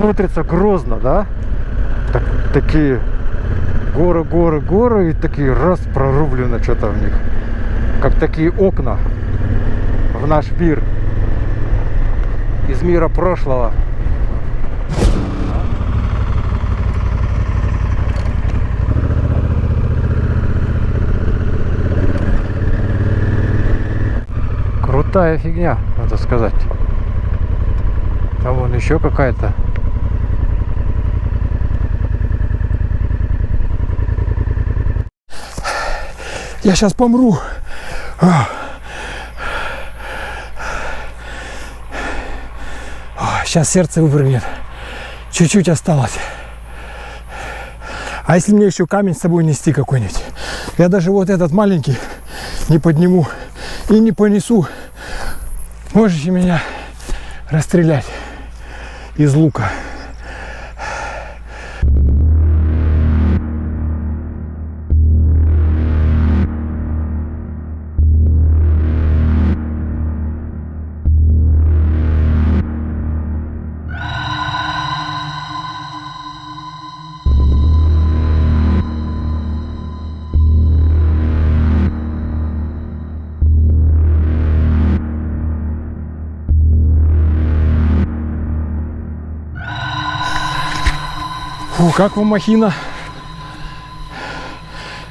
смотрится грозно, да? Такие горы, и такие раз прорублено что-то в них. Как такие окна в наш мир. Из мира прошлого. Крутая фигня, надо сказать. Там вон еще какая-то. Я сейчас помру. Сейчас сердце выпрыгнет. Чуть-чуть осталось. А если мне еще камень с собой нести какой-нибудь? Я даже вот этот маленький не подниму и не понесу. Можете меня расстрелять из лука. Фу, как вам махина?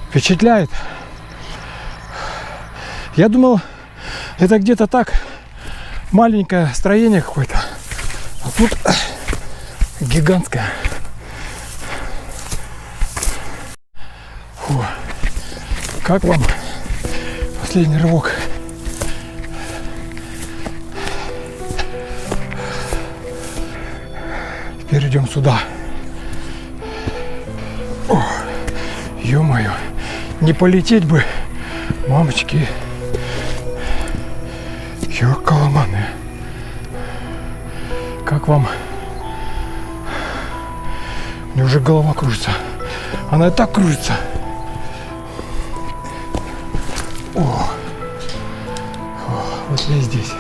Впечатляет. Я думал, это где-то так, маленькое строение какое-то. А тут гигантское. Фу. Как вам последний рывок? Теперь идем сюда. Ё-моё, не полететь бы, мамочки. Ёкаламаны. Как вам? Мне уже голова кружится. Она и так кружится. О, вот я здесь.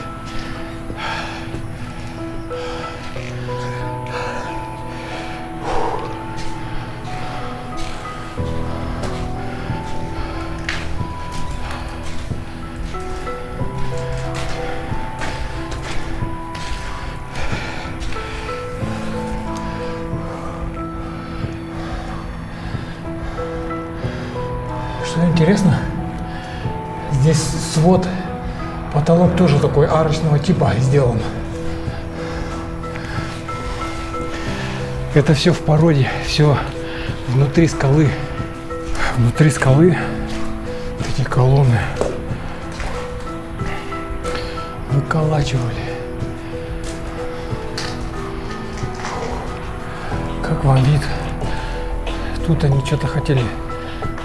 Что интересно, здесь свод, потолок тоже такой арочного типа сделан. Это все в породе, все внутри скалы. Внутри скалы эти колонны выколачивали. Как вам вид? Тут они что-то хотели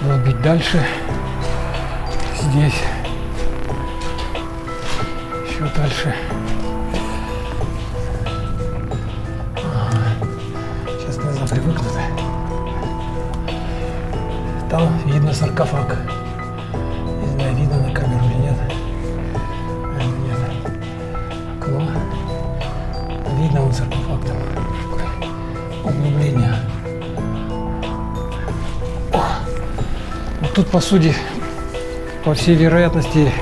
долбить дальше. Здесь еще дальше. Сейчас глаза привыкнут. Там видно саркофаг. Не знаю, видно на камеру или нет. Нет. Окно. Видно вон саркофаг там. Такое углубление. Тут, по сути, по всей вероятности,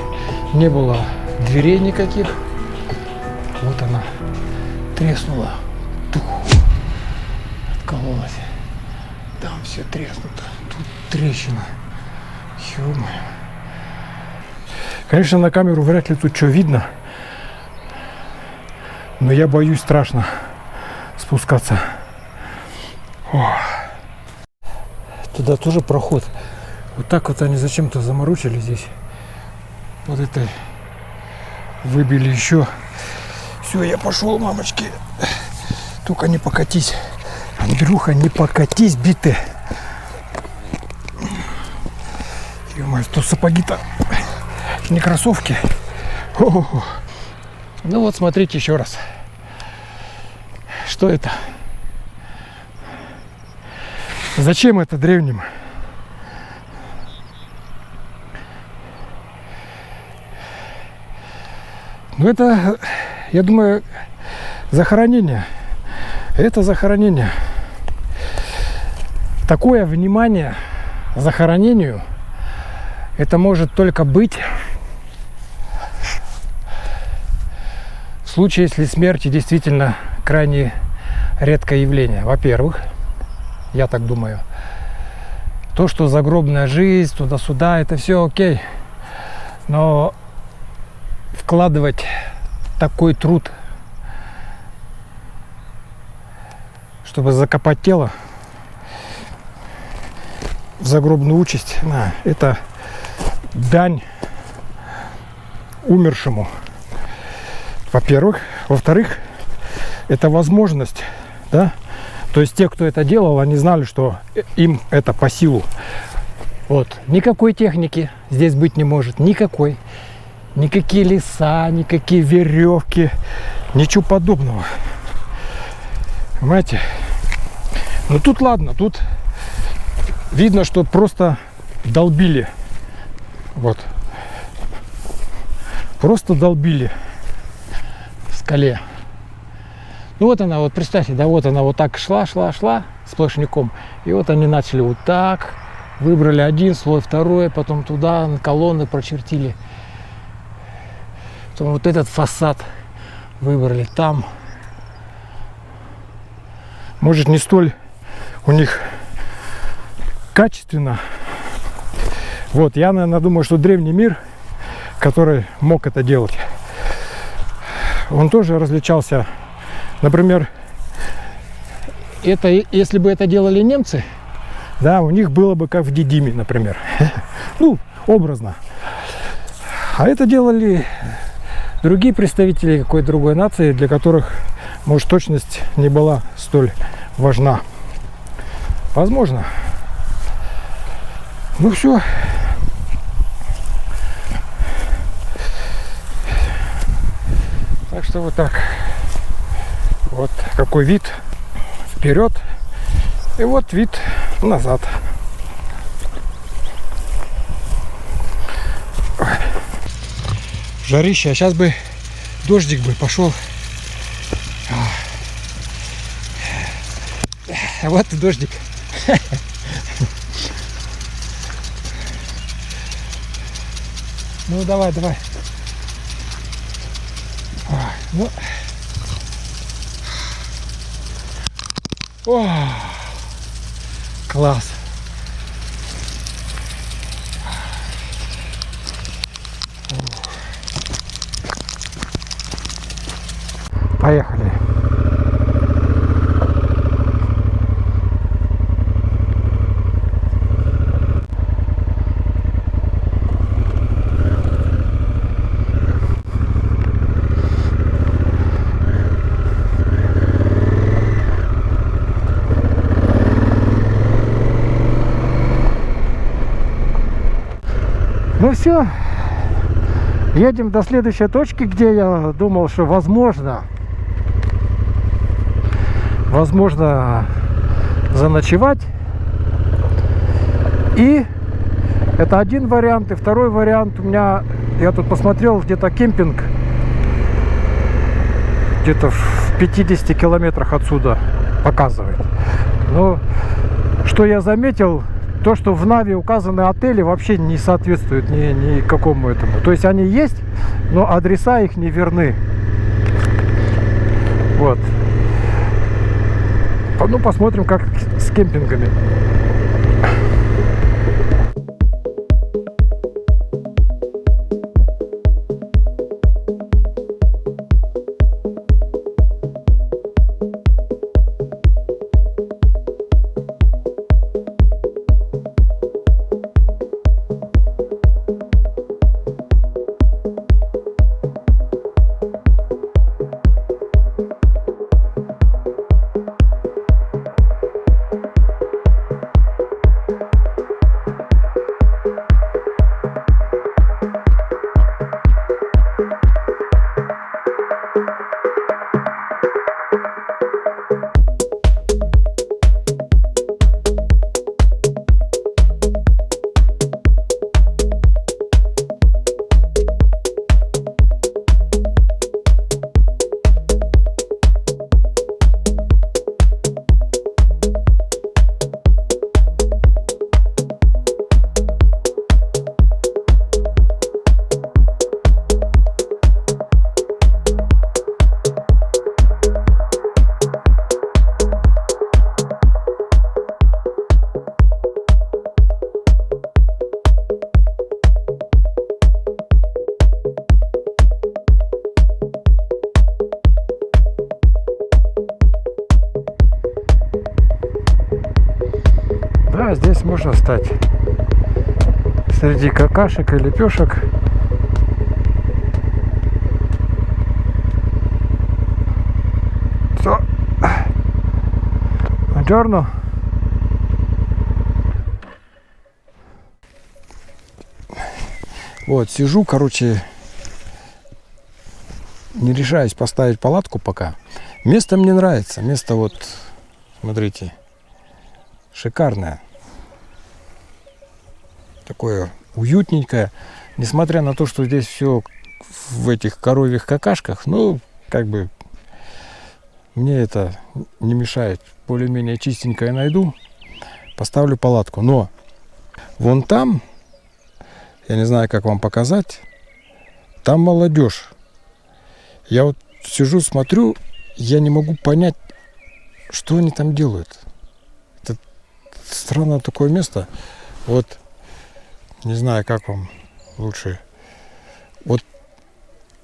не было дверей никаких. Вот она треснула. Тух. Откололась. Там все треснуто. Тут трещина. Ё-моё. Конечно, на камеру вряд ли тут что видно. Но я боюсь страшно спускаться. О. Туда тоже проход. Вот так вот они зачем-то заморочили здесь. Вот это выбили еще. Все, я пошел, мамочки. Только не покатись. Андрюха, не покатись, биты. Ё-моё, что сапоги-то не кроссовки. О-о-о. Ну вот, смотрите еще раз. Что это? Зачем это древним? Ну это, я думаю, захоронение. Это захоронение. Такое внимание захоронению это может только быть в случае, если смерть действительно крайне редкое явление. Во-первых, я так думаю, то, что загробная жизнь, туда-сюда, это все окей. Но вкладывать такой труд, чтобы закопать тело в загробную участь, это дань умершему. Во-первых. Во-вторых, это возможность, да? То есть те, кто это делал, они знали, что им это по силу. Вот. Никакой техники здесь быть не может. Никакой. Никакие леса, никакие веревки. Ничего подобного. Понимаете? Ну тут ладно, тут видно, что просто долбили. Вот. Просто долбили в скале. Ну вот она, вот представьте, да, вот она вот так шла сплошняком. И вот они начали вот так. Выбрали один слой, второй, потом туда на колонны прочертили. Потом вот этот фасад выбрали там. Может, не столь у них качественно. Вот, я, наверное, думаю, что древний мир, который мог это делать, он тоже различался. Например, это, если бы это делали немцы, да, у них было бы как в Дидиме, например. Ну, образно. А это делали другие представители какой-то другой нации, для которых, может, точность не была столь важна. Возможно. Ну все. Так что вот так. Вот какой вид вперед. И вот вид назад. Жарища. А сейчас бы дождик бы пошел. Вот и дождик. Ну давай. Ну. О, класс. Поехали. Ну все, едем до следующей точки, где я думал, что возможно заночевать. И это один вариант. И второй вариант у меня, я тут посмотрел, где-то кемпинг, где-то в 50 километрах отсюда показывает. Но что я заметил, то, что в Нави указаны отели, вообще не соответствует ни какому этому. То есть они есть, но адреса их не верны. Вот. Ну, посмотрим, как с кемпингами. Да, здесь можно стать среди какашек и лепешек. Все. Buongiorno. Вот, сижу, короче, не решаюсь поставить палатку пока. Место мне нравится. Место вот, смотрите, шикарное. Такое уютненькое. Несмотря на то, что здесь все в этих коровьих какашках, ну, как бы, мне это не мешает. Более-менее чистенькое найду, поставлю палатку. Но вон там, я не знаю, как вам показать, там молодежь. Я вот сижу, смотрю, я не могу понять, что они там делают. Это странное такое место. Вот, не знаю, как вам лучше. Вот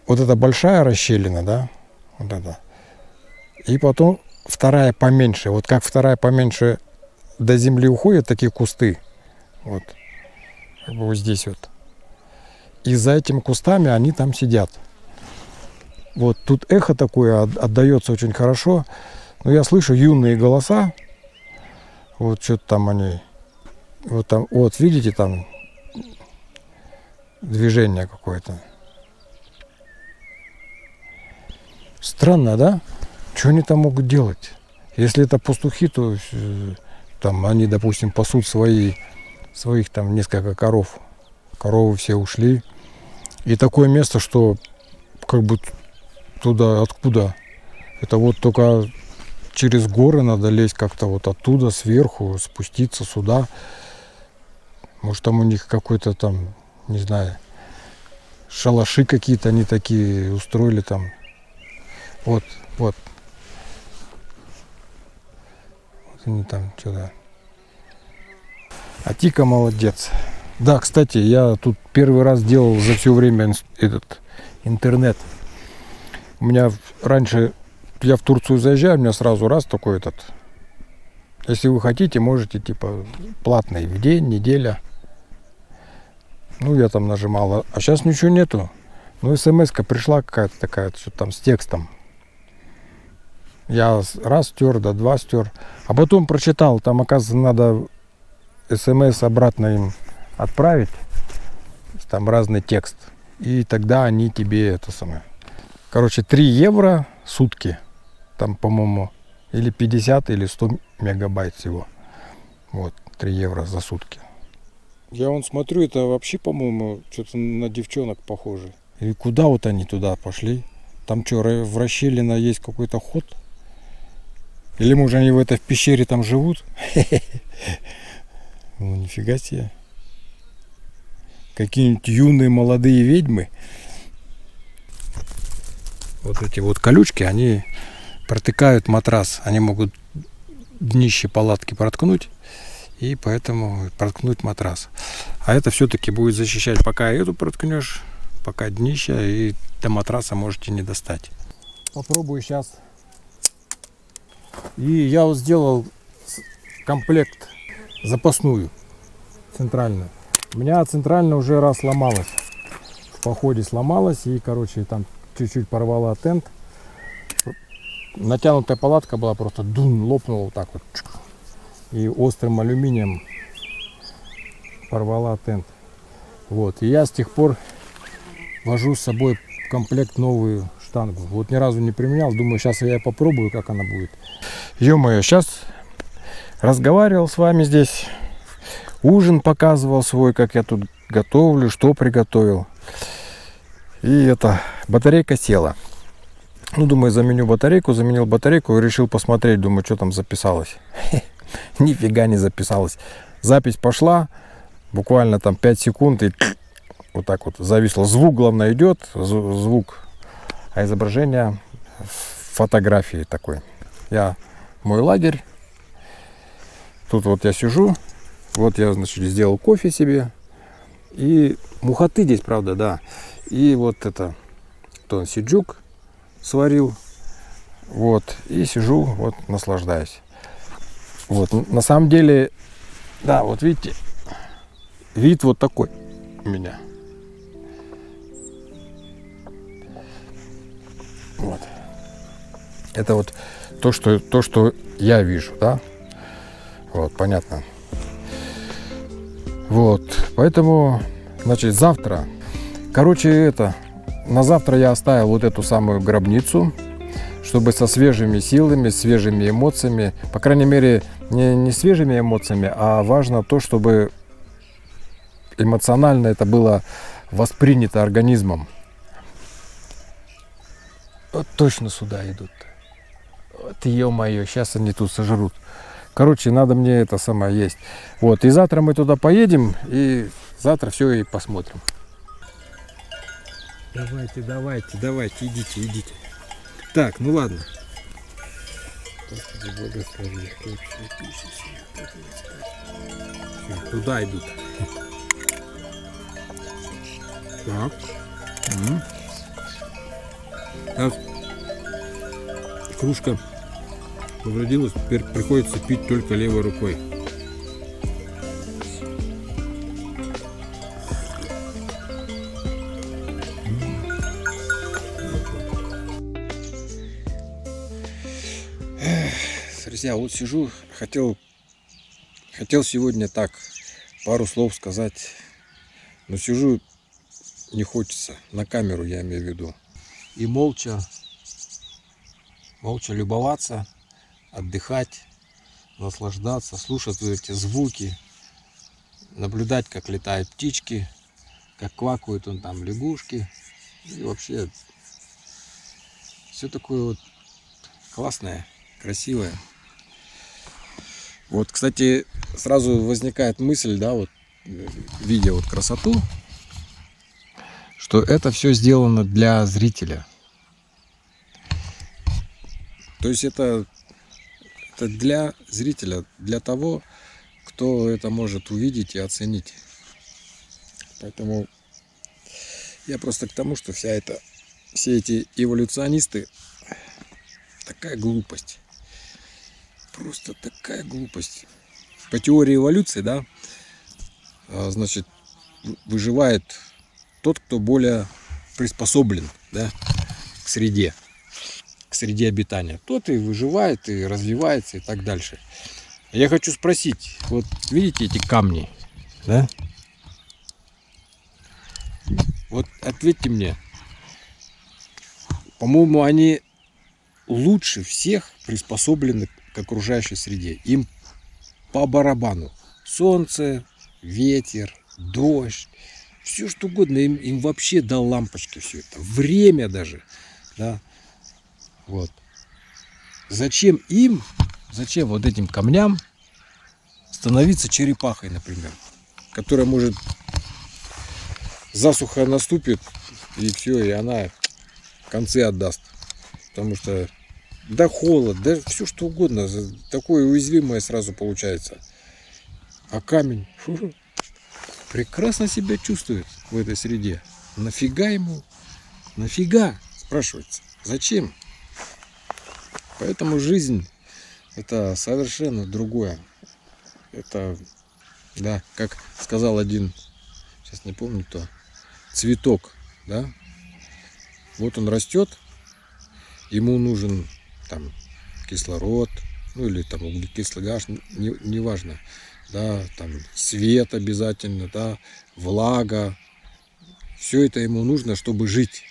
эта большая расщелина, да, вот это. И потом вторая поменьше. Вот как вторая поменьше до земли уходят такие кусты. Вот. Как бы вот здесь вот. И за этими кустами они там сидят. Вот тут эхо такое отдается очень хорошо. Но я слышу юные голоса. Вот что-то там они. Вот там, вот видите, там движение какое-то. Странно, да? Что они там могут делать? Если это пастухи, то там они, допустим, пасут своих там несколько коров. Коровы все ушли. И такое место, что как бы туда, откуда? Это вот только через горы надо лезть как-то вот оттуда, сверху, спуститься сюда. Может, там у них какой-то там, не знаю, шалаши какие-то они такие устроили там. Вот. Вот они там что-то. А Тика молодец. Да, кстати, я тут первый раз делал за все время этот интернет. У меня раньше, я в Турцию заезжаю, у меня сразу раз такой этот. Если вы хотите, можете типа платный в день, неделя. Ну, я там нажимал. А сейчас ничего нету. Ну, смс-ка пришла какая-то такая, что там с текстом. Я раз стер, да два стер. А потом прочитал, там, оказывается, надо смс обратно им отправить. Там разный текст. И тогда они тебе это самое. Короче, 3 евро сутки. Там, по-моему, или 50, или 100 мегабайт всего. Вот, 3 евро за сутки. Я вон смотрю, это вообще, по-моему, что-то на девчонок похоже. И куда вот они туда пошли? Там что, в расщелино есть какой-то ход? Или, может, они в этой пещере там живут? Ну, нифига себе. Какие-нибудь юные молодые ведьмы. Вот эти вот колючки, они протыкают матрас. Они могут днище палатки проткнуть. И поэтому проткнуть матрас. А это все-таки будет защищать, пока эту проткнешь, пока днище, и до матраса можете не достать. Попробую сейчас. И я вот сделал комплект запасную, центральную. У меня центральная уже раз сломалась. В походе сломалась, и, короче, там чуть-чуть порвала тент. Натянутая палатка была, просто лопнула вот так вот. И острым алюминием порвала тент. Вот. И я с тех пор вожу с собой в комплект новую штангу. Вот ни разу не применял. Думаю, сейчас я попробую, как она будет. Ё-моё, сейчас разговаривал с вами здесь. Ужин показывал свой, как я тут готовлю, что приготовил. И это, батарейка села. Ну, думаю, заменил батарейку и решил посмотреть, думаю, что там записалось. Нифига не записалось. Запись пошла, буквально там 5 секунд, и вот так вот зависло. Звук, главное, идет, звук, а изображение фотографии такой. Мой лагерь. Тут вот я сижу. Вот я, значит, сделал кофе себе. И мухоты здесь, правда, да. И вот это, сиджук сварил. Вот. И сижу, вот, наслаждаюсь. Вот. На самом деле, Да, вот видите, вид вот такой у меня. Вот. Это вот то, что я вижу, да? Вот, понятно. Вот, поэтому, значит, завтра, на завтра я оставил вот эту самую гробницу, чтобы со свежими силами, свежими эмоциями, по крайней мере, не свежими эмоциями, а важно то, чтобы эмоционально это было воспринято организмом. Вот точно сюда идут. Вот ё-моё, сейчас они тут сожрут. Короче, надо мне это самое есть. Вот, и завтра мы туда поедем, и завтра все и посмотрим. Давайте, идите. Так, ну ладно. Господи, благослови. Всё, туда идут. Так. Раз кружка повредилась, теперь приходится пить только левой рукой. Друзья, вот сижу, хотел сегодня так пару слов сказать, но сижу, не хочется, на камеру я имею в виду. И молча любоваться, отдыхать, наслаждаться, слушать эти звуки, наблюдать, как летают птички, как квакают там лягушки. И вообще все такое вот классное, красивое. Вот, кстати, сразу возникает мысль, да, вот видя вот красоту, что это все сделано для зрителя. То есть это для зрителя, для того, кто это может увидеть и оценить. Поэтому я просто к тому, что все эти эволюционисты, такая глупость. Просто такая глупость. По теории эволюции, да, значит, выживает тот, кто более приспособлен, да, к среде обитания. Тот и выживает, и развивается, и так дальше. Я хочу спросить, вот видите эти камни, да? Вот ответьте мне, по-моему, они лучше всех приспособлены к окружающей среде. Им по барабану. Солнце, ветер, дождь, все что угодно. Им вообще до лампочки все это. Время даже. Да? Вот. Зачем вот этим камням становиться черепахой, например, которая может засуха наступит, и все, и она концы отдаст. Потому что да холод, да все что угодно, такое уязвимое сразу получается. А камень прекрасно себя чувствует в этой среде. Нафига ему? Нафига? Спрашивается. Зачем? Поэтому жизнь это совершенно другое. Это, да, как сказал один, сейчас не помню кто, цветок, да? Вот он растет, ему нужен там кислород, ну или там углекислый газ, неважно, да, там свет обязательно, да, влага, все это ему нужно, чтобы жить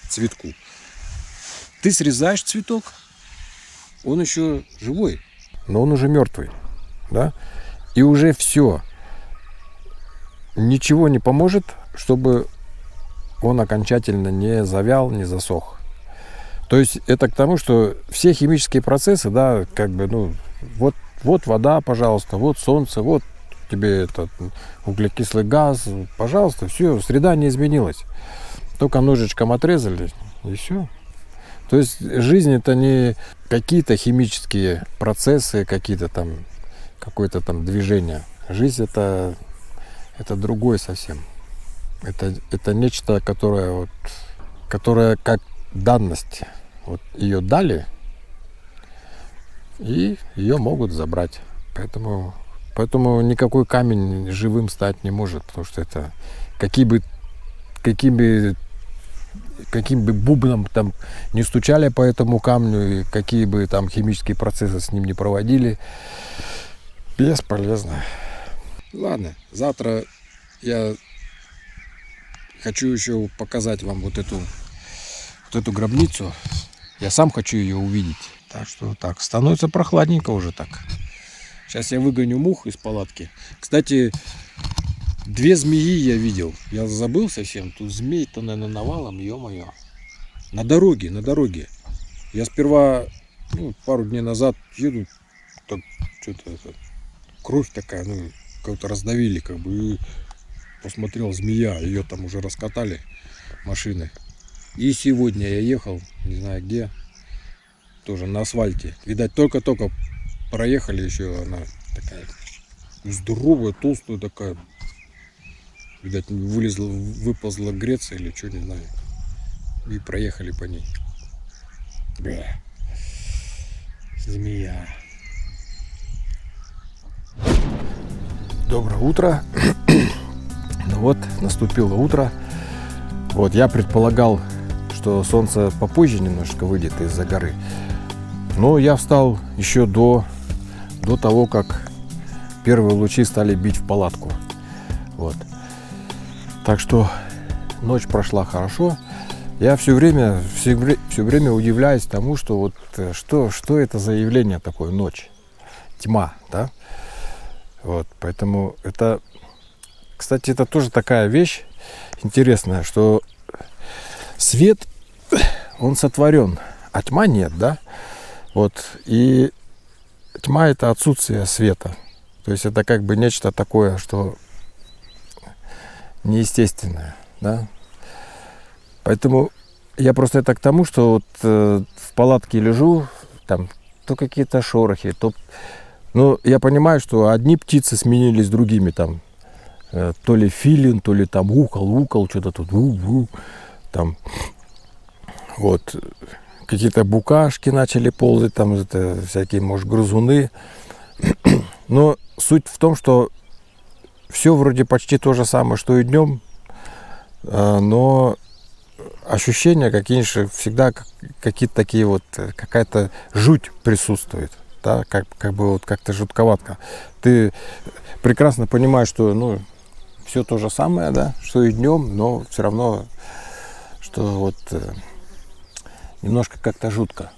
цветку. Ты срезаешь цветок, он еще живой, но он уже мертвый, да, и уже все, ничего не поможет, чтобы он окончательно не завял, не засох. То есть это к тому, что все химические процессы, да, как бы, ну, вот вода, пожалуйста, вот солнце, вот тебе этот углекислый газ, пожалуйста, все, среда не изменилась. Только ножичком отрезали, и все. То есть жизнь это не какие-то химические процессы, какие-то там, какое-то там движение. Жизнь это другое совсем. Это нечто, которое как данность. Вот ее дали, и ее могут забрать. Поэтому Поэтому никакой камень живым стать не может, потому что это каким бы бубном там не стучали по этому камню, и какие бы там химические процессы с ним не проводили, бесполезно. Ладно, завтра я хочу еще показать вам вот эту гробницу. Я сам хочу ее увидеть. Так что так, становится прохладненько уже так. Сейчас я выгоню мух из палатки. Кстати, 2 змеи я видел. Я забыл совсем. Тут змей-то, наверное, навалом, ё-моё. На дороге. Я сперва, пару дней назад еду, так что-то кровь такая, как-то раздавили, как бы, и посмотрел, змея, ее там уже раскатали машины. И сегодня я ехал, не знаю где, тоже на асфальте. Видать, только-только проехали, еще она такая здоровая, толстая такая. Видать, выползла Греция или что, не знаю. И проехали по ней. Бля. Змея. Доброе утро. Ну вот, наступило утро. Вот, я предполагал, что солнце попозже немножко выйдет из-за горы. Но я встал еще до того, как первые лучи стали бить в палатку. Вот. Так что ночь прошла хорошо. Я все время удивляюсь тому, что вот что это за явление такое, ночь, тьма, да? Вот, поэтому это, кстати, это тоже такая вещь интересная, что свет, он сотворен, а тьма нет, да? Вот, и тьма — это отсутствие света. То есть это как бы нечто такое, что неестественное, да? Поэтому я просто это к тому, что вот в палатке лежу, там то какие-то шорохи, но я понимаю, что одни птицы сменились другими, там то ли филин, то ли там укол, что-то тут там вот какие-то букашки начали ползать, там это всякие, может, грызуны. Но суть в том, что все вроде почти то же самое, что и днем, но ощущения какие-то всегда какие-то такие вот, какая-то жуть присутствует, да, как бы вот как-то жутковатко. Ты прекрасно понимаешь, что все то же самое, да, что и днем, но все равно, что вот немножко как-то жутко.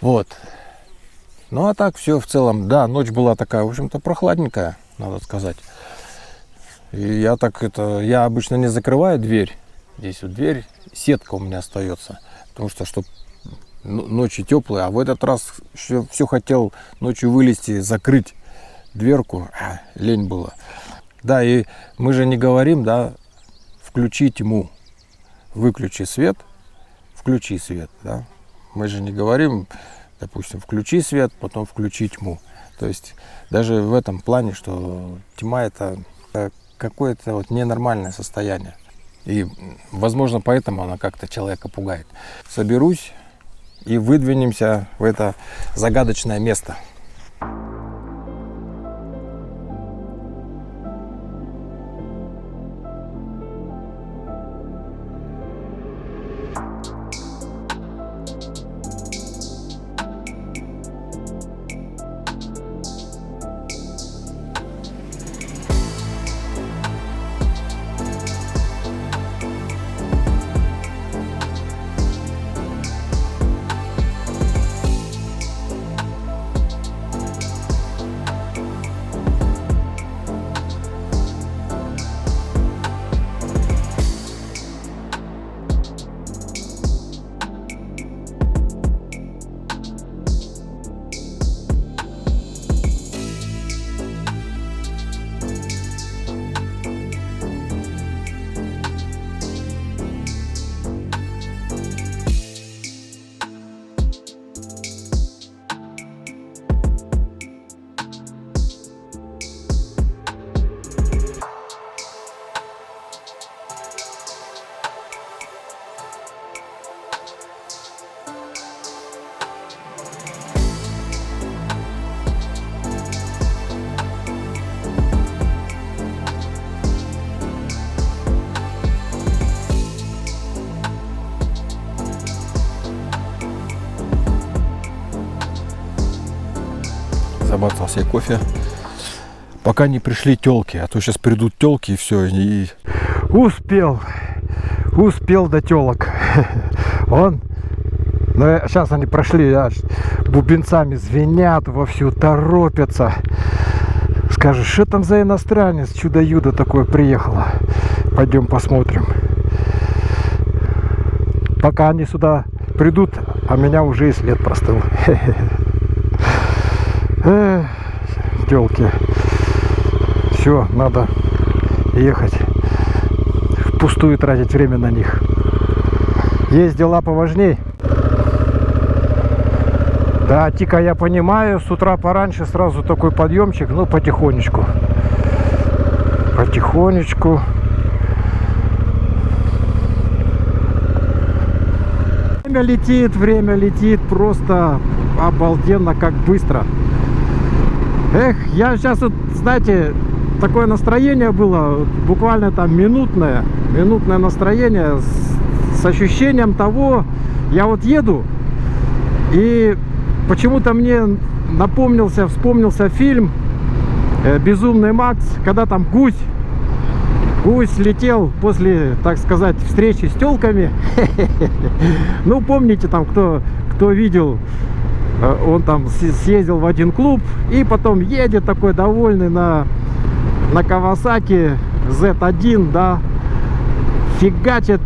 Вот. Ну а так все в целом, да, ночь была такая, в общем-то, прохладненькая, надо сказать. И я обычно не закрываю дверь. Здесь вот дверь, сетка у меня остается, потому что, чтобы ночи теплые, а в этот раз все хотел ночью вылезти, закрыть дверку, лень было. Да, и мы же не говорим, да, включи тьму, выключи свет, включи свет, да. Мы же не говорим, допустим, включи свет, потом включи тьму. То есть даже в этом плане, что тьма — это какое-то вот ненормальное состояние. И, возможно, поэтому она как-то человека пугает. Соберусь и выдвинемся в это загадочное место. забацал себе кофе. Пока не пришли тёлки, а то сейчас придут тёлки и все. И... Успел до тёлок. Он, ну сейчас они прошли, аж бубенцами звенят, вовсю торопятся. Скажешь, что там за иностранец, чудо-юдо такое приехало? Пойдем посмотрим. Пока они сюда придут, а меня уже и след простыл. Тёлки. Все, надо ехать. Впустую тратить время на них. Есть дела поважней. Да, Тика, я понимаю, с утра пораньше сразу такой подъемчик, ну потихонечку. Потихонечку. Время летит просто обалденно, как быстро. Эх, я сейчас вот, знаете, такое настроение было, буквально там минутное настроение с ощущением того, я вот еду, и почему-то мне вспомнился фильм «Безумный Макс», когда там гусь летел после, так сказать, встречи с тёлками. Ну, помните, там, кто видел, он там съездил в один клуб и потом едет такой довольный на Kawasaki Z1, да, фигачит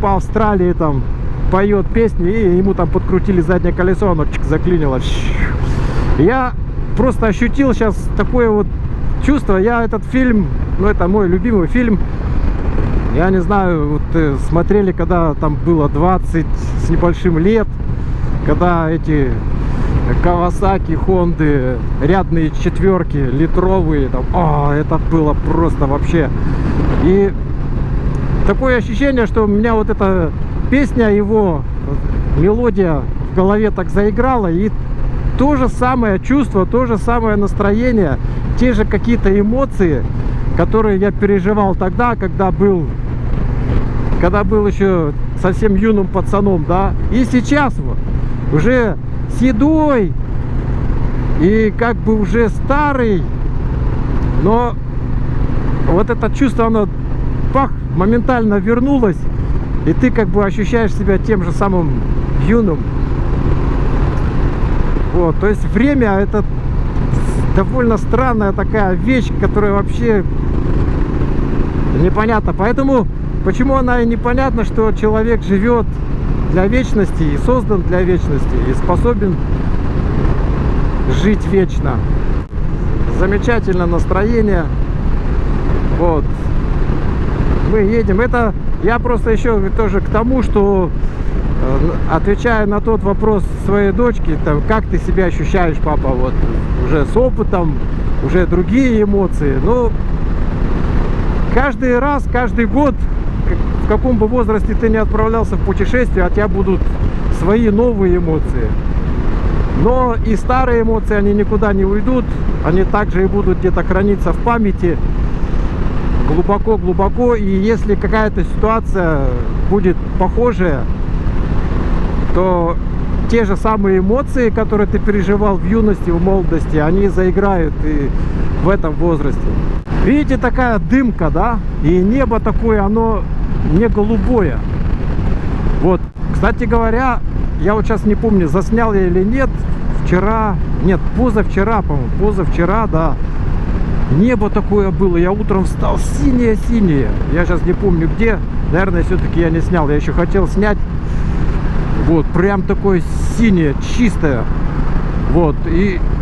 по Австралии, там поет песни, и ему там подкрутили заднее колесо, оно заклинило. Я просто ощутил сейчас такое вот чувство. Я этот фильм, ну это мой любимый фильм, я не знаю, вот смотрели, когда там было 20 с небольшим лет, когда эти Kawasaki, Honda, рядные четверки, литровые, там, это было просто вообще. И такое ощущение, что у меня вот эта песня, его мелодия в голове так заиграла, и то же самое чувство, то же самое настроение, те же какие-то эмоции, которые я переживал тогда, когда был еще совсем юным пацаном, да, и сейчас вот уже седой и как бы уже старый, но вот это чувство, оно моментально вернулось, и ты как бы ощущаешь себя тем же самым юным. Вот, то есть время — это довольно странная такая вещь, которая вообще непонятна. Поэтому почему она и непонятна, что человек живет для вечности и создан для вечности и способен жить вечно. Замечательное настроение. Вот. Мы едем. Это я просто еще тоже к тому, что отвечая на тот вопрос своей дочки, там, как ты себя ощущаешь, папа, вот уже с опытом, уже другие эмоции. Ну, каждый раз, каждый год, в каком бы возрасте ты не отправлялся в путешествие, от тебя будут свои новые эмоции. Но и старые эмоции, они никуда не уйдут, они также и будут где-то храниться в памяти глубоко-глубоко. И если какая-то ситуация будет похожая, то те же самые эмоции, которые ты переживал в юности, в молодости, они заиграют и в этом возрасте. Видите, такая дымка, да? И небо такое, оно не голубое. Вот, кстати говоря, я вот сейчас не помню, заснял я или нет, позавчера, по-моему, позавчера, да, небо такое было, я утром встал, синее-синее, я сейчас не помню где, наверное, все-таки я не снял, я еще хотел снять, вот, прям такое синее, чистое, вот,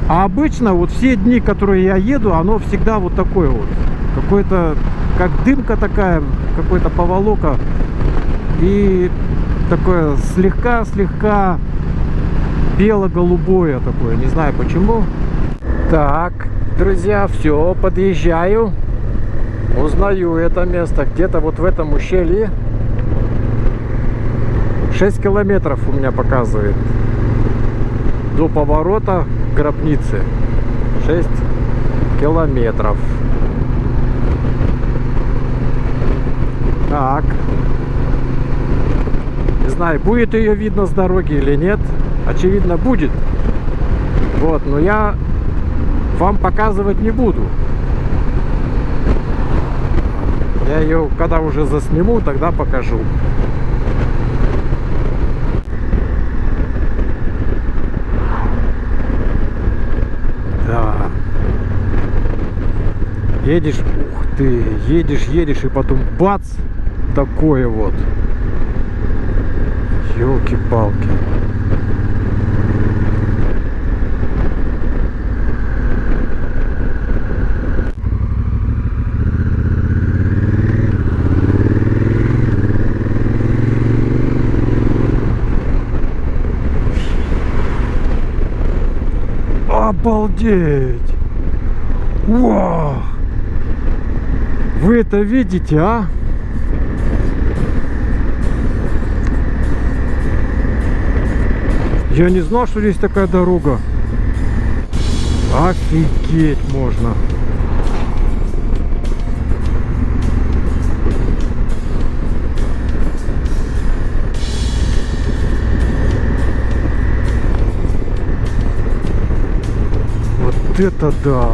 а обычно вот все дни, которые я еду, оно всегда вот такое вот, какое-то, как дымка такая, какой-то поволока, и такое слегка бело-голубое такое, не знаю почему. Так, друзья, все, подъезжаю, узнаю это место, где-то вот в этом ущелье. 6 километров у меня показывает до поворота гробницы. 6 километров. Так, не знаю, будет ее видно с дороги или нет. Очевидно, будет. Вот, но я вам показывать не буду. Я ее, когда уже засниму, тогда покажу. Да. Едешь, ух ты, едешь, и потом бац, такое вот. Ёлки-палки. Обалдеть! Вау! Вы это видите, а? Я не знал, что здесь такая дорога. Офигеть можно. Вот это да!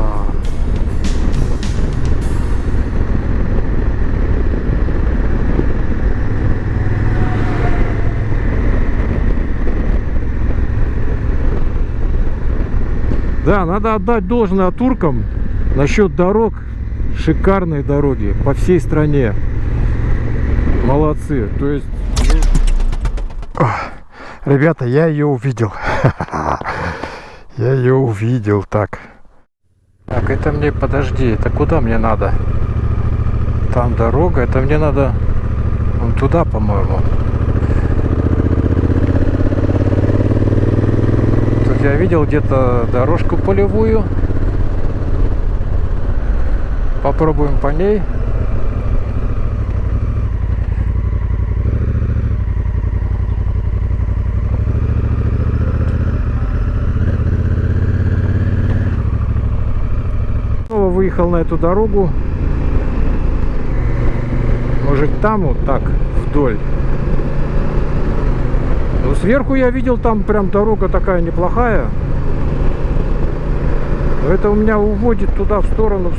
Да, надо отдать должное туркам насчет дорог. Шикарные дороги по всей стране. Молодцы. То есть... Ребята, я ее увидел. Я ее увидел. Так, это мне, подожди, это куда мне надо? Там дорога, это мне надо вон туда, по-моему. Тут я видел где-то дорожку полевую. Попробуем по ней. Снова выехал на эту дорогу. Может там вот так вдоль. Ну, сверху я видел, там прям дорога такая неплохая. Но это у меня уводит туда, в сторону.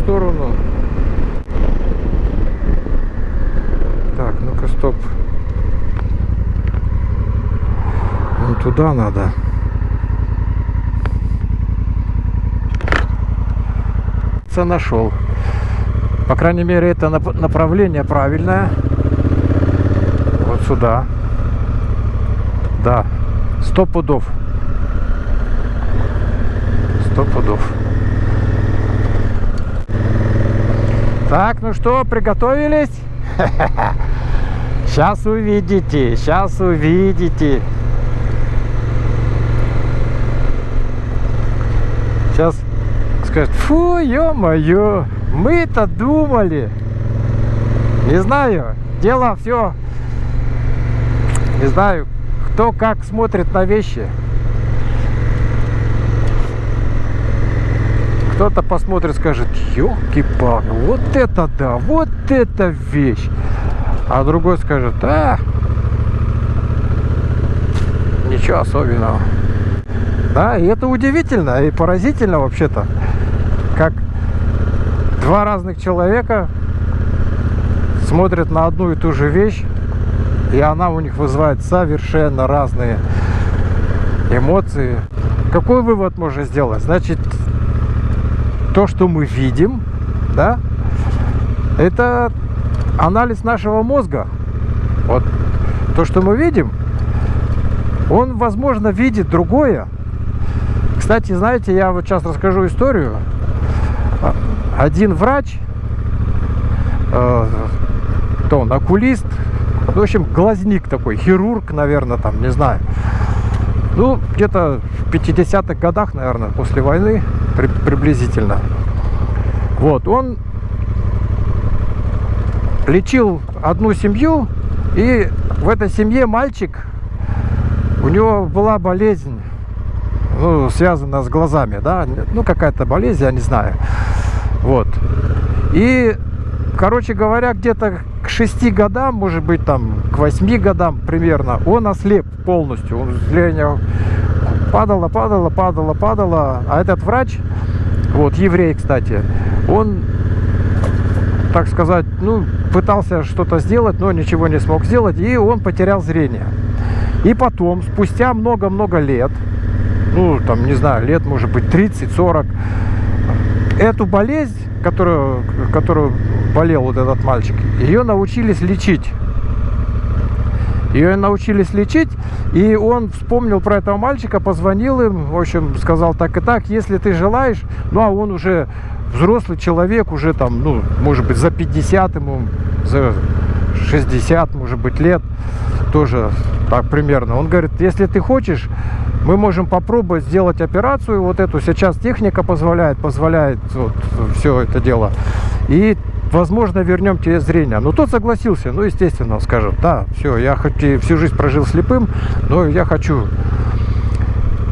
Так, ну-ка, стоп. Вон туда надо. Нашел. По крайней мере, это направление правильное. Вот сюда. Да. 100 пудов. 100 пудов. Так, ну что, приготовились? Сейчас увидите. Сейчас увидите. Сейчас скажет: фу, ё-моё, мы-то думали. Не знаю, дело все, не знаю, кто как смотрит на вещи. Кто-то посмотрит, скажет: ёлки-палки, вот это да, вот это вещь. А другой скажет: ничего особенного. Да, и это удивительно и поразительно вообще-то, как два разных человека смотрят на одну и ту же вещь, и она у них вызывает совершенно разные эмоции. Какой вывод можно сделать? Значит, то, что мы видим, да, это анализ нашего мозга. Вот то, что мы видим, он, возможно, видит другое. Кстати, знаете, я вот сейчас расскажу историю. Один врач, то он окулист, в общем, глазник такой, хирург, наверное, там, не знаю. Ну, где-то в 50-х годах, наверное, после войны, приблизительно. Вот, он лечил одну семью, и в этой семье мальчик, у него была болезнь, ну, связанная с глазами, да, ну, какая-то болезнь, я не знаю. Вот. И, короче говоря, где-то к 6 годам, может быть, там, к 8 годам примерно, он ослеп полностью. Он зрение падала, падала, падала, падала. А этот врач, вот еврей, кстати, он, так сказать, ну, пытался что-то сделать, но ничего не смог сделать, и он потерял зрение. И потом, спустя много-много лет, ну, там, не знаю, лет, может быть, 30-40, эту болезнь, которую болел вот этот мальчик, ее научились лечить. Ее научились лечить, и он вспомнил про этого мальчика, позвонил им, в общем, сказал так и так, если ты желаешь, ну, а он уже взрослый человек, уже там, ну, может быть, за 50 ему, за 60, может быть, лет, тоже так примерно. Он говорит, если ты хочешь, мы можем попробовать сделать операцию, вот эту сейчас техника позволяет вот все это дело, и возможно, вернем тебе зрение. Но тот согласился, ну, естественно, скажет, да, все, я хоть и всю жизнь прожил слепым, но я хочу.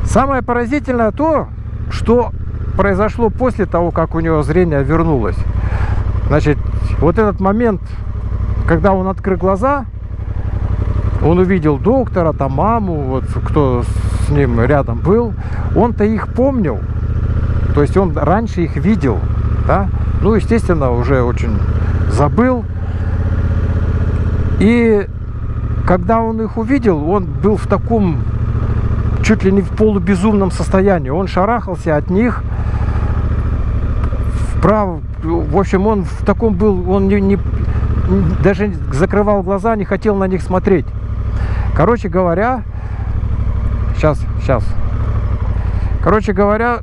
Самое поразительное то, что произошло после того, как у него зрение вернулось. Значит, вот этот момент, когда он открыл глаза, он увидел доктора, там маму, вот кто с ним рядом был, он-то их помнил, то есть он раньше их видел, да? Ну, естественно, уже очень забыл. И когда он их увидел, он был в таком чуть ли не в полубезумном состоянии. Он шарахался от них вправо. В общем, он в таком был, он даже закрывал глаза, не хотел на них смотреть. Короче говоря, сейчас. Короче говоря,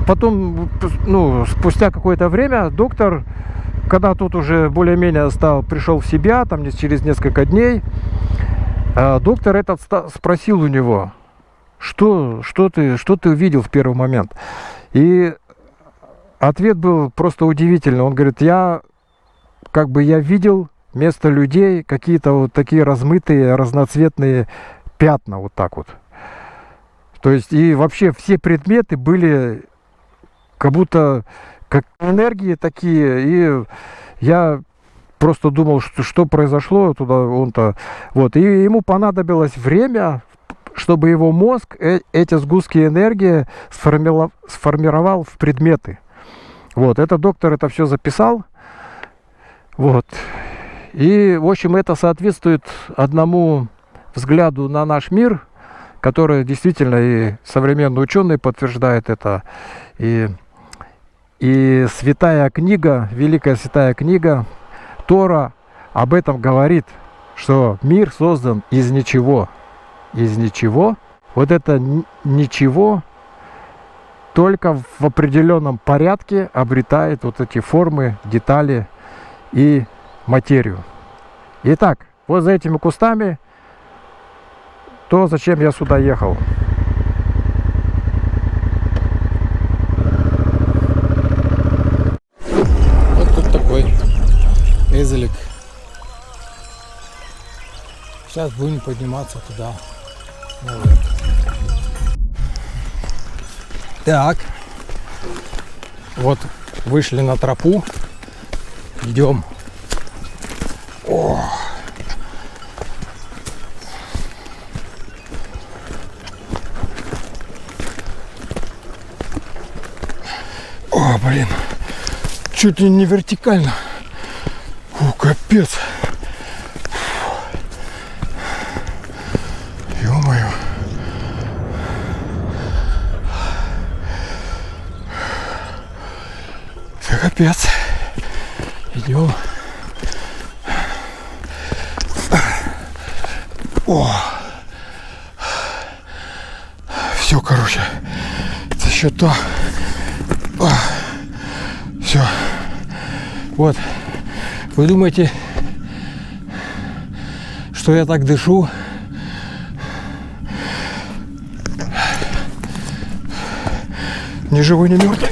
потом, ну, спустя какое-то время доктор, когда тут уже более-менее пришел в себя, там через несколько дней, доктор этот спросил у него, что ты увидел в первый момент. И ответ был просто удивительный. Он говорит, я видел вместо людей какие-то вот такие размытые, разноцветные пятна, вот так вот. То есть и вообще все предметы были как будто как энергии такие, и я просто думал, что произошло туда, он-то, вот, и ему понадобилось время, чтобы его мозг эти сгустки энергии сформировал в предметы. Вот, этот доктор это все записал, вот, и, в общем, это соответствует одному взгляду на наш мир, который действительно и современные ученые подтверждают это, и святая книга, великая святая книга Тора об этом говорит, что мир создан из ничего. Из ничего. Вот это ничего только в определенном порядке обретает вот эти формы, детали и материю. Итак, вот за этими кустами то, зачем я сюда ехал. Эзелик. Сейчас будем подниматься туда, наверх. Так, вот вышли на тропу, идем. О! О, блин, чуть ли не вертикально. О, капец. Ё-моё. Это капец. Идем. О. Все, короче. Это еще то. Все. Вот. Вы думаете, что я так дышу? Ни живой, ни мертвый.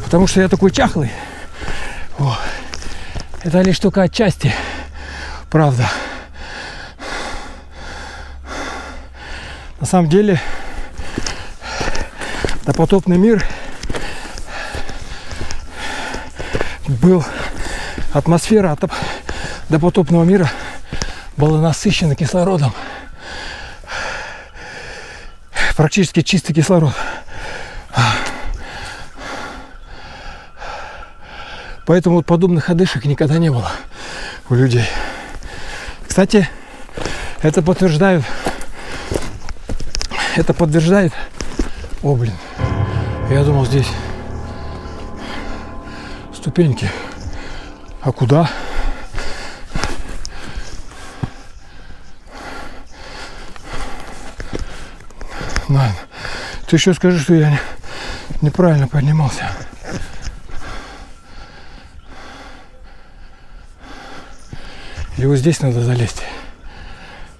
Потому что я такой чахлый. О, это лишь только отчасти. Правда. На самом деле, допотопный мир был, атмосфера допотопного мира была насыщена кислородом. практически чистый кислород. Поэтому вот подобных одышек никогда не было у людей. Кстати, это подтверждает... О, блин. Я думал, здесь ступеньки. А куда? Ладно. Ты еще скажи, что я неправильно поднимался. Или вот здесь надо залезть.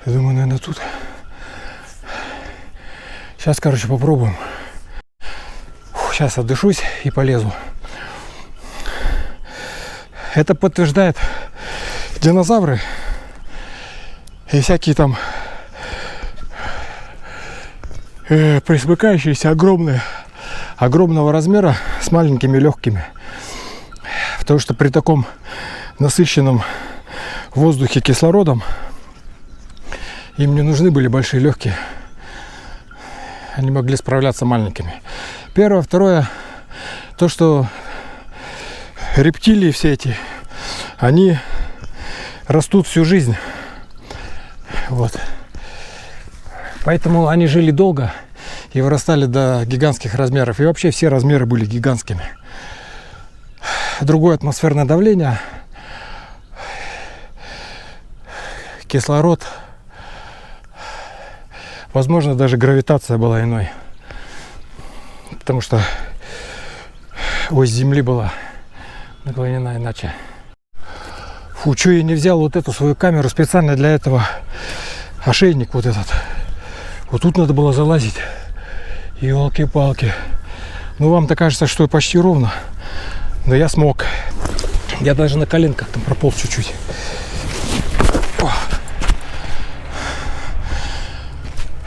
Я думаю, наверное, тут. Сейчас, короче, попробуем. Сейчас отдышусь и полезу. Это подтверждает динозавры и всякие там пресмыкающиеся огромного размера с маленькими легкими. Потому что при таком насыщенном воздухе кислородом им не нужны были большие легкие. Они могли справляться маленькими. Первое. Второе. То, что рептилии все эти, они растут всю жизнь. Вот. Поэтому они жили долго и вырастали до гигантских размеров. И вообще все размеры были гигантскими. Другое атмосферное давление, кислород, возможно, даже гравитация была иной. Потому что ось Земли была наклонена иначе. Фу, что я не взял вот эту свою камеру специально для этого. Ошейник вот этот. Вот тут надо было залазить. Ёлки-палки. Ну, вам-то кажется, что почти ровно. Но я смог. Я даже на коленках там прополз чуть-чуть. О.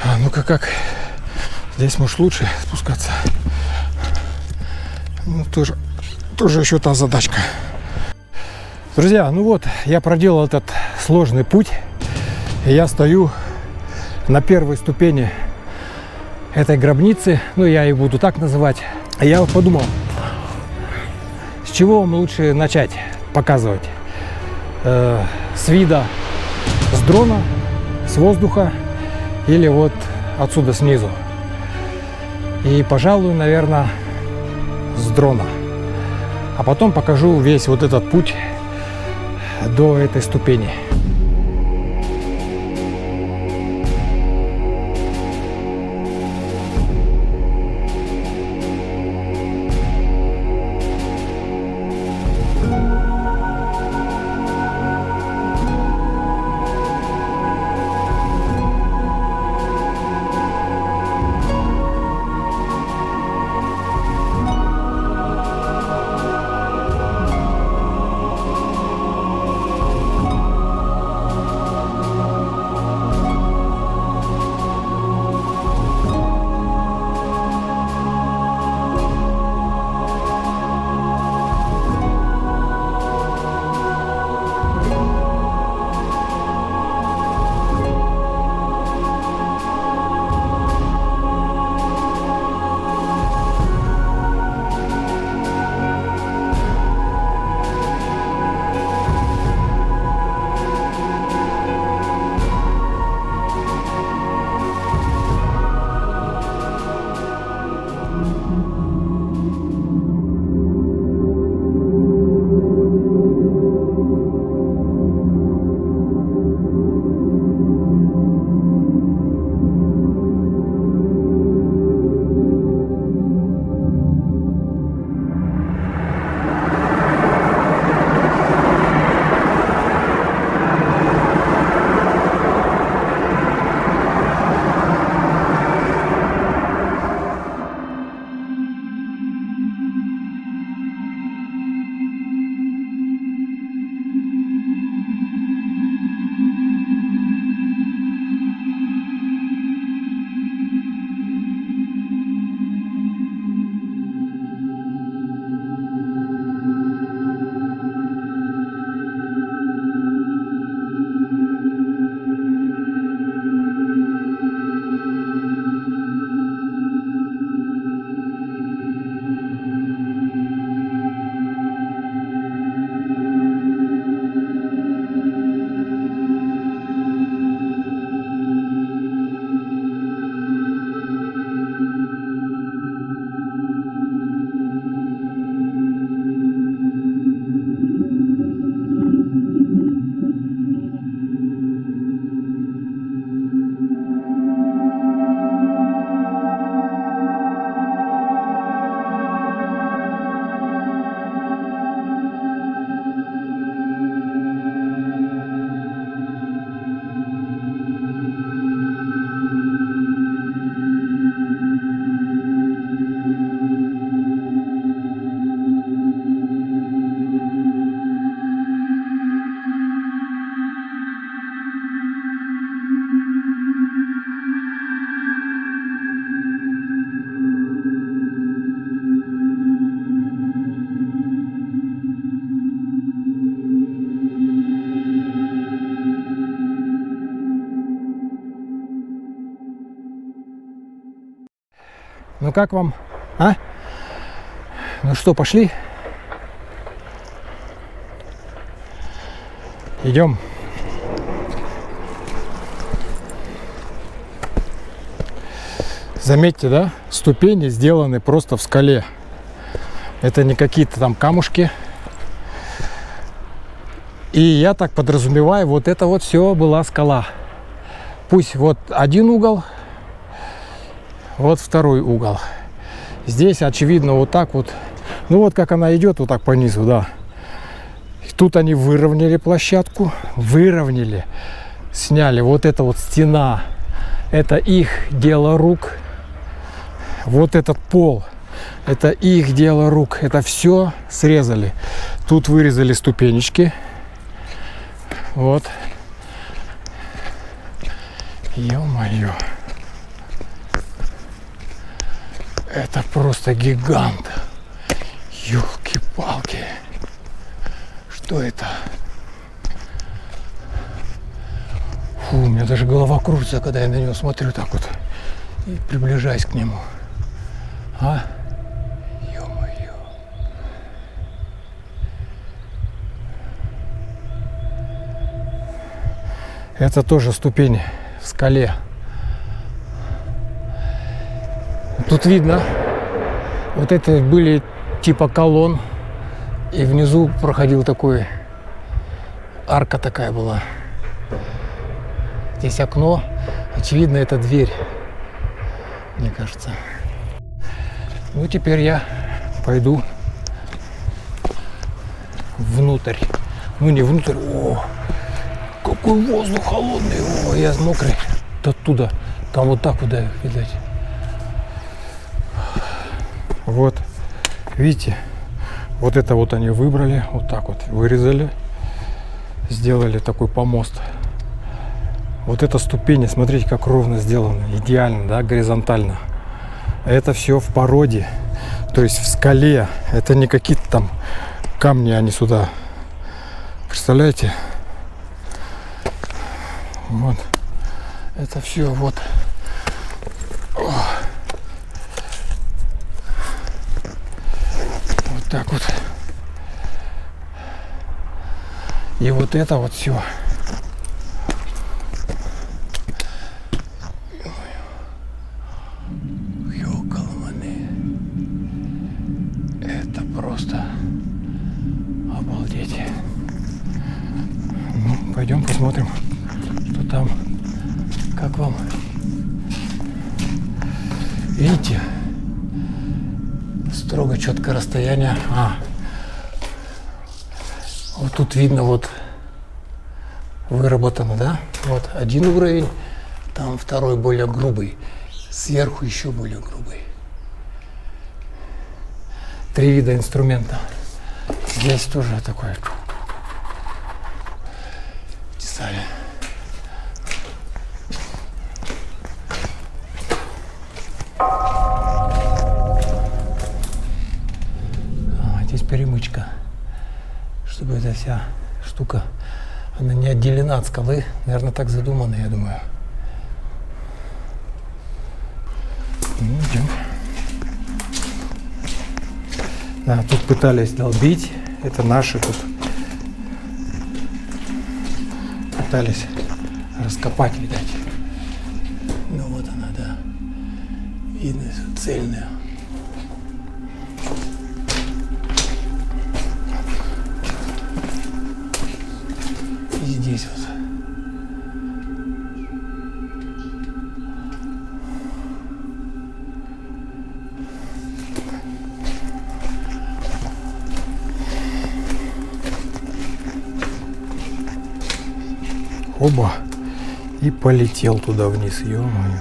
А ну-ка как? Здесь, может, лучше спускаться. Ну, тоже еще та задачка. Друзья, ну вот, я проделал этот сложный путь. И я стою на первой ступени этой гробницы. Ну, я ее буду так называть. И я вот подумал, с чего вам лучше начать показывать? С вида, с дрона, с воздуха или вот отсюда снизу? И, пожалуй, наверное, с дрона. А потом покажу весь вот этот путь до этой ступени. Ну как вам? А? Ну что, пошли? Идем. Заметьте, да? Ступени сделаны просто в скале. Это не какие-то там камушки. И я так подразумеваю, вот это вот все была скала. Пусть вот один угол, вот второй угол. Здесь, очевидно, вот так вот. Ну вот как она идет, вот так по низу, да. И тут они выровняли площадку. Выровняли. Сняли. Вот эта вот стена. Это их дело рук. Вот этот пол. Это их дело рук. Это все срезали. Тут вырезали ступенечки. Вот. Ё-моё. Это просто гигант. Ёлки-палки. Что это? Фу, у меня даже голова крутится, когда я на него смотрю так вот. И приближаюсь к нему. А? Ё-моё. Это тоже ступени в скале. Тут видно, вот это были типа колонн, и внизу проходил такой, арка такая была. Здесь окно, очевидно, это дверь, мне кажется. Ну, теперь я пойду внутрь. Ну, не внутрь, о, какой воздух холодный, о, я мокрый. Оттуда, там вот так вот, да, видать. Вот, видите, вот это вот они выбрали, вот так вот вырезали, сделали такой помост. Вот это ступени, смотрите, как ровно сделано, идеально, да, горизонтально. Это все в породе, то есть в скале, это не какие-то там камни, они сюда, представляете? Вот, это все вот. Так вот. И вот это вот все. Ёкалманы. Это просто обалдеть. Ну, пойдем посмотрим, что там. Как вам? Видите? Строго четкое расстояние. Вот тут видно, вот выработано, да? Вот один уровень, там второй более грубый, сверху еще более грубый. 3 вида инструмента. Здесь тоже такое. Тесали. Здесь перемычка, чтобы эта вся штука, она не отделена от скалы, наверное, так задумано, я думаю. Ну, идем. Да, тут пытались долбить, это наши тут пытались раскопать, видать. Ну вот она, да, видно, цельная. И здесь вот. Оба. И полетел туда вниз, ё-моё.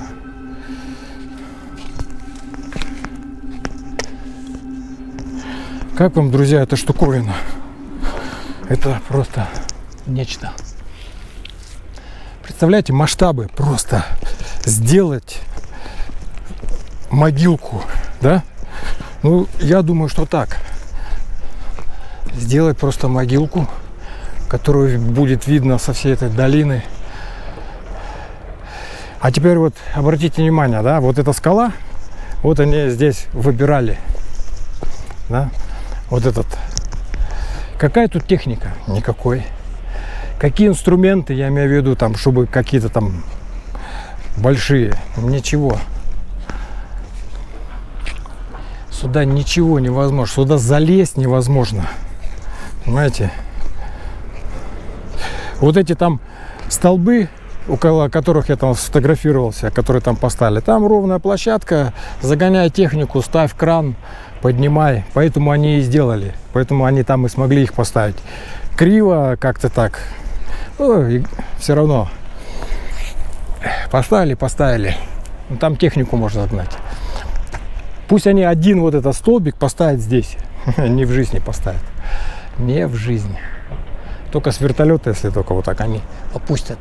Как вам, друзья, эта штуковина? Это просто нечто. Представляете, масштабы, просто сделать могилку, да? Ну, я думаю, что так. Сделать просто могилку, которую будет видно со всей этой долины. А теперь вот обратите внимание, да, вот эта скала, Вот они здесь выбирали, да, вот этот. Какая тут техника? Никакой. Какие инструменты, я имею в виду, там, чтобы какие-то там большие? Ничего. Сюда ничего невозможно. Сюда залезть невозможно. Понимаете? Вот эти там столбы, около которых я там сфотографировался, которые там поставили, там ровная площадка, загоняй технику, ставь кран, поднимай. Поэтому они и сделали. Поэтому они там и смогли их поставить. Криво как-то так. Ну, все равно. Поставили. Ну, там технику можно загнать. Пусть они один вот этот столбик поставят здесь. Не в жизни поставят. Не в жизни. Только с вертолета, если только вот так они опустят.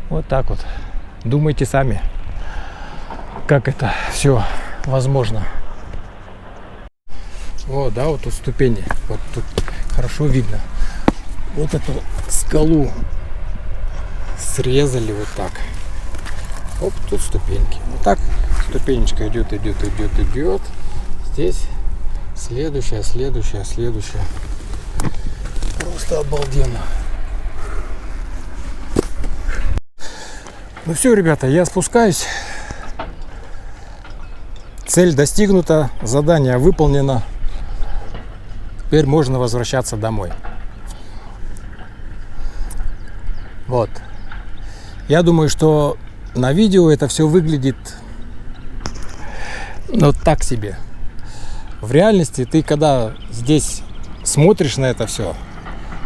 Вот так вот. Думайте сами, как это все возможно. Вот, да, вот тут ступени. Вот тут хорошо видно. Вот эту скалу срезали вот так. Оп, тут ступеньки. Вот так ступенечка идет. Здесь следующая. Просто обалденно. Ну все, ребята, я спускаюсь. Цель достигнута, задание выполнено. Теперь можно возвращаться домой. Вот. Я думаю, что на видео это все выглядит ну так себе. В реальности ты когда здесь смотришь на это все,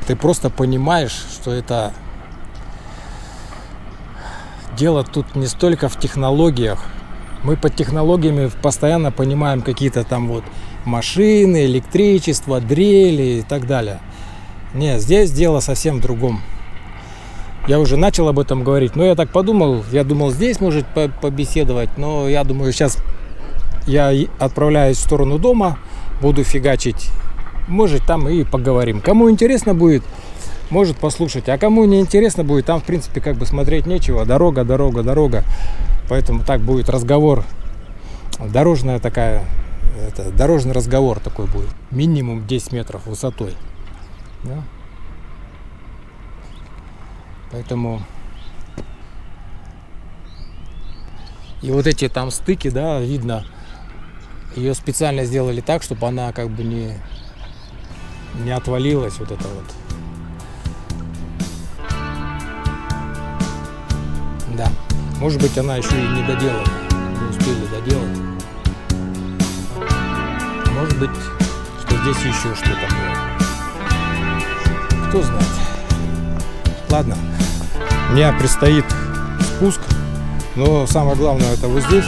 ты просто понимаешь, что это дело тут не столько в технологиях. Мы под технологиями постоянно понимаем какие-то там вот машины, электричество, дрели и так далее. Нет, здесь дело совсем в другом. Я уже начал об этом говорить, но я так подумал, я думал здесь может побеседовать, но я думаю сейчас я отправляюсь в сторону дома, буду фигачить, может там и поговорим. Кому интересно будет, может послушать, а кому не интересно будет, там в принципе как бы смотреть нечего, дорога. Поэтому так будет разговор, дорожный разговор такой будет, минимум 10 метров высотой. Да? Поэтому и вот эти там стыки, да, видно, ее специально сделали так, чтобы она как бы не отвалилась, вот это вот. Да, может быть она еще и не доделана, не успели доделать. Может быть, что здесь еще что-то было. Кто знает. Ладно, мне предстоит спуск, но самое главное это вот здесь.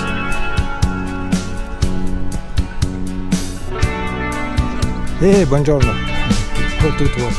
Бонжорно. Вот тут вот.